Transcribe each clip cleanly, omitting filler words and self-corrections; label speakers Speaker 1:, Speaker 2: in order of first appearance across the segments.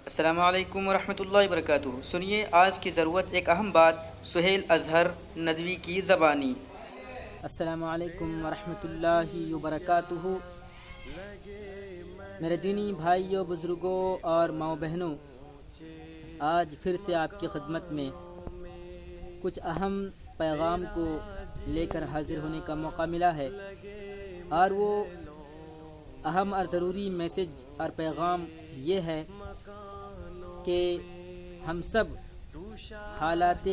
Speaker 1: السلام علیکم ورحمۃ اللہ وبرکاتہ۔ سنیے آج کی ضرورت ایک اہم بات، سہیل اظہر ندوی کی زبانی۔
Speaker 2: السلام علیکم ورحمۃ اللہ وبرکاتہ۔ میرے دینی بھائیوں، بزرگوں اور ماؤں بہنوں، آج پھر سے آپ کی خدمت میں کچھ اہم پیغام کو لے کر حاضر ہونے کا موقع ملا ہے، اور وہ اہم اور ضروری میسج اور پیغام یہ ہے کہ ہم سب حالات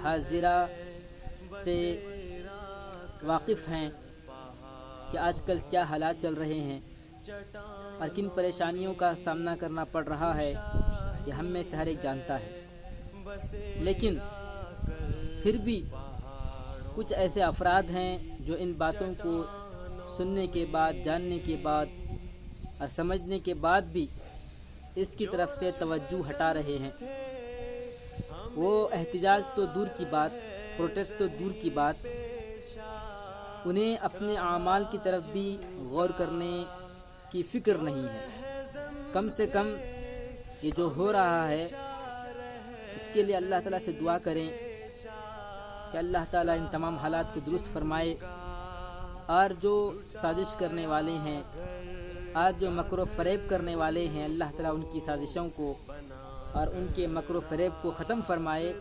Speaker 2: حاضرہ سے واقف ہیں کہ آج کل کیا حالات چل رہے ہیں اور کن پریشانیوں کا سامنا کرنا پڑ رہا ہے، یہ ہم میں سے ہر ایک جانتا ہے۔ لیکن پھر بھی کچھ ایسے افراد ہیں جو ان باتوں کو سننے کے بعد، جاننے کے بعد اور سمجھنے کے بعد بھی اس کی طرف سے توجہ ہٹا رہے ہیں۔ وہ احتجاج تو دور کی بات، پروٹیسٹ تو دور کی بات، انہیں اپنے اعمال کی طرف بھی غور کرنے کی فکر نہیں ہے۔ کم سے کم یہ جو ہو رہا ہے اس کے لیے اللہ تعالیٰ سے دعا کریں کہ اللہ تعالیٰ ان تمام حالات کو درست فرمائے، اور جو سازش کرنے والے ہیں اور جو مکر و فریب کرنے والے ہیں، اللہ تعالیٰ ان کی سازشوں کو اور ان کے مکر و فریب کو ختم فرمائے۔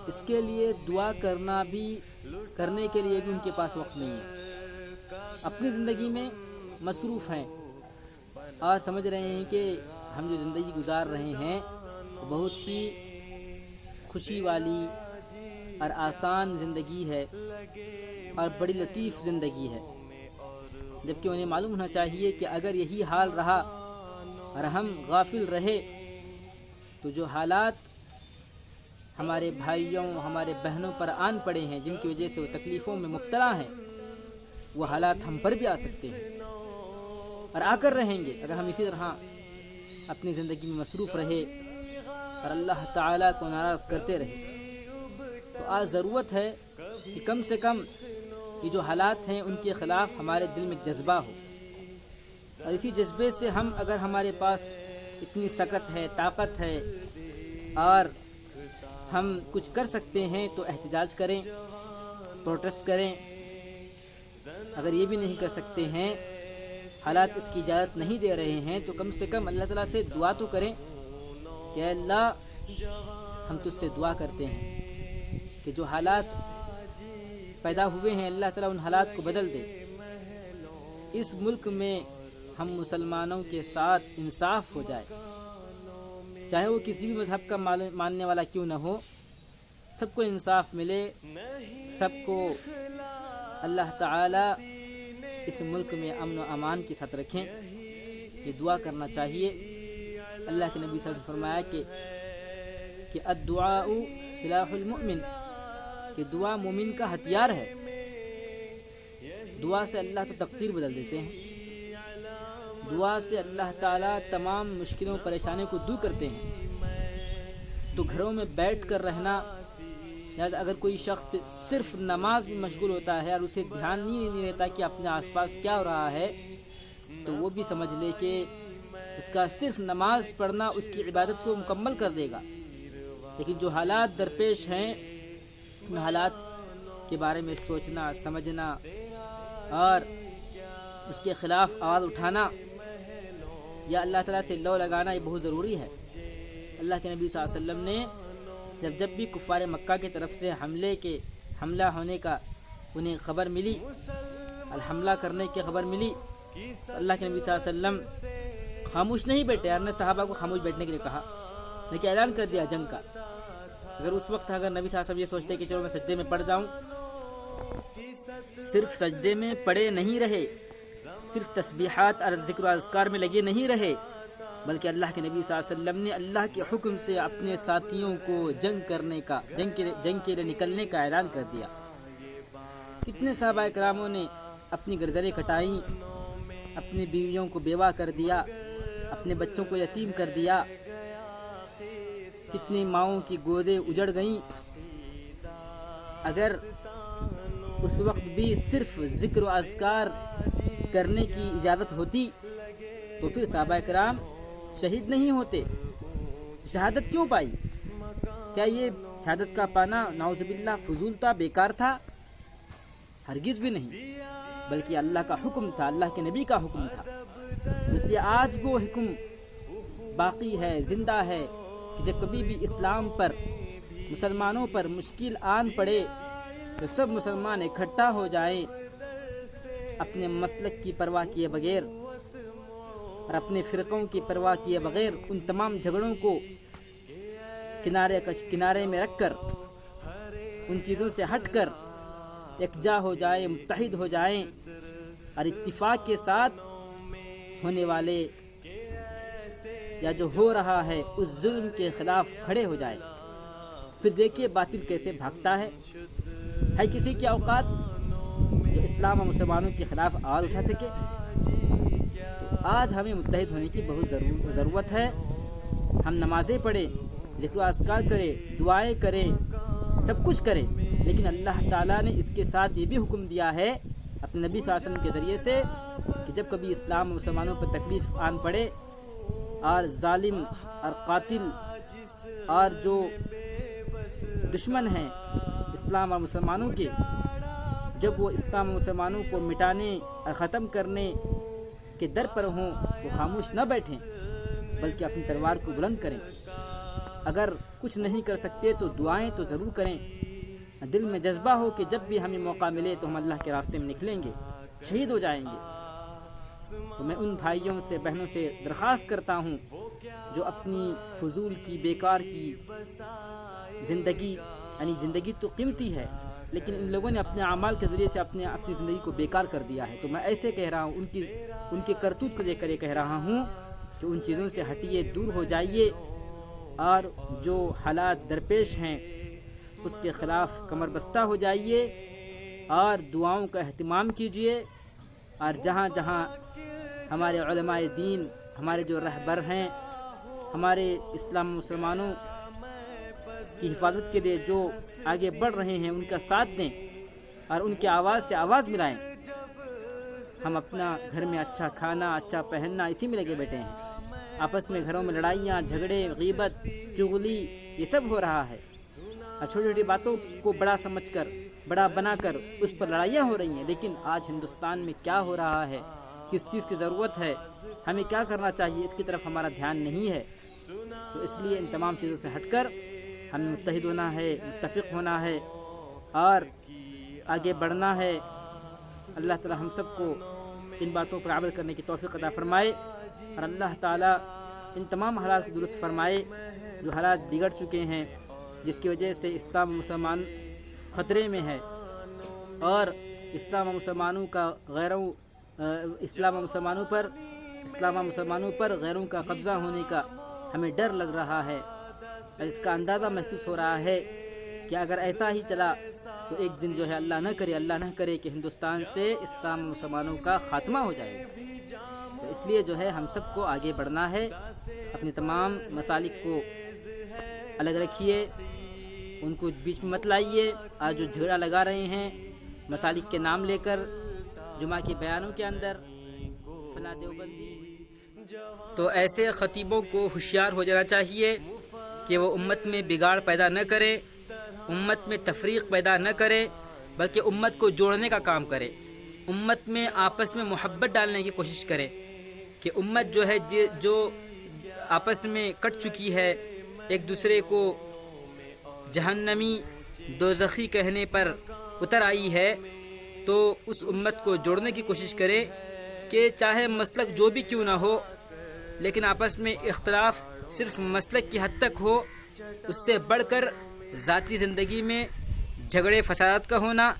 Speaker 2: اس کے لیے دعا کرنے کے لیے بھی ان کے پاس وقت نہیں ہے، اپنی زندگی میں مصروف ہیں اور سمجھ رہے ہیں کہ ہم جو زندگی گزار رہے ہیں وہ بہت ہی خوشی والی اور آسان زندگی ہے اور بڑی لطیف زندگی ہے، جبکہ انہیں معلوم ہونا چاہیے کہ اگر یہی حال رہا اور ہم غافل رہے تو جو حالات ہمارے بھائیوں، ہمارے بہنوں پر آن پڑے ہیں، جن کی وجہ سے وہ تکلیفوں میں مبتلا ہیں، وہ حالات ہم پر بھی آ سکتے ہیں اور آ کر رہیں گے اگر ہم اسی طرح اپنی زندگی میں مصروف رہے اور اللہ تعالیٰ کو ناراض کرتے رہے۔ تو آج ضرورت ہے کہ کم سے کم یہ جو حالات ہیں ان کے خلاف ہمارے دل میں جذبہ ہو، اور اسی جذبے سے ہم، اگر ہمارے پاس اتنی سکت ہے، طاقت ہے اور ہم کچھ کر سکتے ہیں تو احتجاج کریں، پروٹیسٹ کریں۔ اگر یہ بھی نہیں کر سکتے ہیں، حالات اس کی اجازت نہیں دے رہے ہیں، تو کم سے کم اللہ تعالیٰ سے دعا تو کریں کہ اے اللہ، ہم تجھ سے دعا کرتے ہیں کہ جو حالات پیدا ہوئے ہیں اللہ تعالیٰ ان حالات کو بدل دے۔ اس ملک میں ہم مسلمانوں کے ساتھ انصاف ہو جائے، چاہے وہ کسی بھی مذہب کا ماننے والا کیوں نہ ہو، سب کو انصاف ملے، سب کو اللہ تعالیٰ اس ملک میں امن و امان کے ساتھ رکھیں، یہ دعا کرنا چاہیے۔ اللہ کے نبی صلی اللہ علیہ وسلم نے فرمایا کہ الدعاء سلاح المؤمن، کہ دعا مومن کا ہتھیار ہے۔ دعا سے اللہ تو تقدیر بدل دیتے ہیں، دعا سے اللہ تعالیٰ تمام مشکلوں پریشانیوں کو دور کرتے ہیں۔ تو گھروں میں بیٹھ کر رہنا، لہٰذا اگر کوئی شخص صرف نماز میں مشغول ہوتا ہے اور اسے دھیان نہیں رہتا کہ اپنے آس پاس کیا ہو رہا ہے، تو وہ بھی سمجھ لے کہ اس کا صرف نماز پڑھنا اس کی عبادت کو مکمل کر دے گا۔ لیکن جو حالات درپیش ہیں ان حالات کے بارے میں سوچنا، سمجھنا اور اس کے خلاف آواز اٹھانا یا اللہ تعالیٰ سے لو لگانا، یہ بہت ضروری ہے۔ اللہ کے نبی صلی اللہ علیہ وسلم نے جب بھی کفار مکہ کی طرف سے حملہ ہونے کا انہیں خبر ملی، الحملہ کرنے کی خبر ملی، اللہ کے نبی صلی اللہ علیہ وسلم خاموش نہیں بیٹھے، اور نے صحابہ کو خاموش بیٹھنے کے لیے کہا، لیکن اعلان کر دیا جنگ کا۔ اگر اس وقت نبی صلی اللہ علیہ وسلم یہ سوچتے کہ چلو میں سجدے میں پڑ جاؤں، صرف سجدے میں پڑے نہیں رہے، صرف تسبیحات اور ذکر و اذکار میں لگے نہیں رہے، بلکہ اللہ کے نبی صلی اللہ علیہ وسلم نے اللہ کے حکم سے اپنے ساتھیوں کو جنگ کے لیے نکلنے کا اعلان کر دیا۔ کتنے صحابہ کراموں نے اپنی گردنیں کٹائیں، اپنی بیویوں کو بیوہ کر دیا، اپنے بچوں کو یتیم کر دیا، کتنی ماؤں کی گودیں اجڑ گئیں۔ اگر اس وقت بھی صرف ذکر و اذکار کرنے کی اجازت ہوتی تو پھر صحابہ کرام شہید نہیں ہوتے، شہادت کیوں پائی؟ کیا یہ شہادت کا پانا نعوذ باللہ فضول تھا، بیکار تھا؟ ہرگز بھی نہیں، بلکہ اللہ کا حکم تھا، اللہ کے نبی کا حکم تھا۔ اس لیے آج وہ حکم باقی ہے، زندہ ہے، کہ جب کبھی بھی اسلام پر، مسلمانوں پر مشکل آن پڑے تو سب مسلمان اکٹھا ہو جائیں، اپنے مسلک کی پرواہ کیے بغیر اور اپنے فرقوں کی پرواہ کیے بغیر ان تمام جھگڑوں کو کنارے میں رکھ کر، ان چیزوں سے ہٹ کر یکجا ہو جائیں، متحد ہو جائیں اور اتفاق کے ساتھ ہونے والے یا جو ہو رہا ہے اس ظلم کے خلاف کھڑے ہو جائیں۔ پھر دیکھیے باطل کیسے بھاگتا ہے کسی کی اوقات جو اسلام اور مسلمانوں کے خلاف آواز اٹھا سکے؟ تو آج ہمیں متحد ہونے کی بہت ضرورت ہے۔ ہم نمازیں پڑھیں، ذکر و اذکار کریں، دعائیں کریں، سب کچھ کریں، لیکن اللہ تعالیٰ نے اس کے ساتھ یہ بھی حکم دیا ہے اپنے نبی صلی اللہ علیہ وسلم کے ذریعے سے کہ جب کبھی اسلام اور مسلمانوں پر تکلیف آن پڑے اور ظالم اور قاتل اور جو دشمن ہیں اسلام اور مسلمانوں کے، جب وہ اسلام اور مسلمانوں کو مٹانے اور ختم کرنے کے در پر ہوں تو خاموش نہ بیٹھیں، بلکہ اپنی تلوار کو بلند کریں۔ اگر کچھ نہیں کر سکتے تو دعائیں تو ضرور کریں، دل میں جذبہ ہو کہ جب بھی ہمیں موقع ملے تو ہم اللہ کے راستے میں نکلیں گے، شہید ہو جائیں گے۔ تو میں ان بھائیوں سے، بہنوں سے درخواست کرتا ہوں جو اپنی فضول کی، بیکار کی زندگی، یعنی زندگی تو قیمتی ہے لیکن ان لوگوں نے اپنے اعمال کے ذریعے سے اپنی زندگی کو بیکار کر دیا ہے، تو میں ایسے کہہ رہا ہوں، ان کی کرتوت کو لے کر یہ کہہ رہا ہوں کہ ان چیزوں سے ہٹیے، دور ہو جائیے اور جو حالات درپیش ہیں اس کے خلاف کمر بستہ ہو جائیے اور دعاؤں کا اہتمام کیجیے، اور جہاں جہاں ہمارے علماء دین، ہمارے جو رہبر ہیں، ہمارے اسلام مسلمانوں کی حفاظت کے لیے جو آگے بڑھ رہے ہیں ان کا ساتھ دیں اور ان کی آواز سے آواز ملائیں۔ ہم اپنا گھر میں اچھا کھانا، اچھا پہننا، اسی میں لگے بیٹھے ہیں، آپس میں گھروں میں لڑائیاں، جھگڑے، غیبت، چغلی، یہ سب ہو رہا ہے، اور چھوٹی چھوٹی باتوں کو بڑا سمجھ کر، بڑا بنا کر اس پر لڑائیاں ہو رہی ہیں۔ لیکن آج ہندوستان میں کیا ہو رہا ہے، کس چیز کی ضرورت ہے، ہمیں کیا کرنا چاہیے، اس کی طرف ہمارا دھیان نہیں ہے۔ تو اس لیے ان تمام چیزوں سے ہٹ کر ہمیں متحد ہونا ہے، متفق ہونا ہے اور آگے بڑھنا ہے۔ اللہ تعالی ہم سب کو ان باتوں پر عمل کرنے کی توفیق عطا فرمائے، اور اللہ تعالی ان تمام حالات کو درست فرمائے جو حالات بگڑ چکے ہیں، جس کی وجہ سے اسلام و مسلمان خطرے میں ہے، اور اسلام و مسلمانوں پر غیروں کا قبضہ ہونے کا ہمیں ڈر لگ رہا ہے، اور اس کا اندازہ محسوس ہو رہا ہے کہ اگر ایسا ہی چلا تو ایک دن جو ہے اللہ نہ کرے کہ ہندوستان سے اسلام و مسلمانوں کا خاتمہ ہو جائے گا۔ تو اس لیے جو ہے ہم سب کو آگے بڑھنا ہے، اپنے تمام مسالک کو الگ رکھیے، ان کو بیچ میں مت لائیے، آج جو جھگڑا لگا رہے ہیں مسالک کے نام لے کر جمعہ کے بیانوں کے اندر، فلاں دیوبندی، تو ایسے خطیبوں کو ہوشیار ہو جانا چاہیے کہ وہ امت میں بگاڑ پیدا نہ کرے، امت میں تفریق پیدا نہ کرے، بلکہ امت کو جوڑنے کا کام کرے، امت میں آپس میں محبت ڈالنے کی کوشش کرے، کہ امت جو ہے جو آپس میں کٹ چکی ہے، ایک دوسرے کو جہنمی، دوزخی کہنے پر اتر آئی ہے، تو اس امت کو جوڑنے کی کوشش کرے کہ چاہے مسلک جو بھی کیوں نہ ہو، لیکن آپس میں اختلاف صرف مسلک کی حد تک ہو، اس سے بڑھ کر ذاتی زندگی میں جھگڑے فسادات کا ہونا،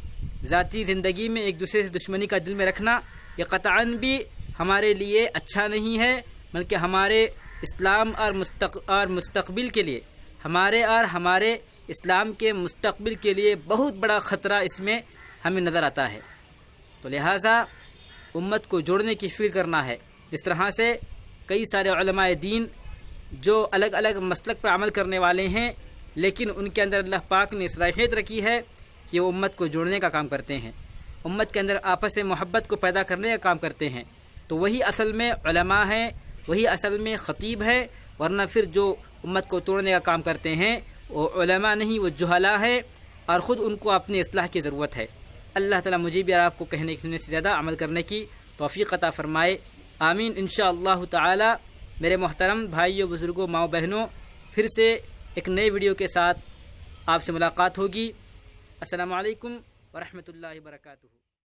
Speaker 2: ذاتی زندگی میں ایک دوسرے سے دشمنی کا دل میں رکھنا، یہ قطعاً بھی ہمارے لیے اچھا نہیں ہے، بلکہ ہمارے اسلام اور مستقبل کے لیے، ہمارے اسلام کے مستقبل کے لیے بہت بڑا خطرہ اس میں ہمیں نظر آتا ہے۔ تو لہٰذا امت کو جوڑنے کی فکر کرنا ہے۔ اس طرح سے کئی سارے علماء دین جو الگ الگ مسلک پر عمل کرنے والے ہیں، لیکن ان کے اندر اللہ پاک نے صلاحیت رکھی ہے کہ وہ امت کو جوڑنے کا کام کرتے ہیں، امت کے اندر آپس میں محبت کو پیدا کرنے کا کام کرتے ہیں، تو وہی اصل میں علماء ہیں، وہی اصل میں خطیب ہیں، ورنہ پھر جو امت کو توڑنے کا کام کرتے ہیں وہ علماء نہیں، وہ جہلا ہے، اور خود ان کو اپنی اصلاح کی ضرورت ہے۔ اللہ تعالیٰ مجھے بھی اور آپ کو کہنے سننے سے زیادہ عمل کرنے کی توفیق عطا فرمائے، آمین انشاءاللہ تعالی۔ میرے محترم بھائیوں، بزرگوں، ماؤں بہنوں، پھر سے ایک نئے ویڈیو کے ساتھ آپ سے ملاقات ہوگی۔ السلام علیکم ورحمۃ اللہ وبرکاتہ۔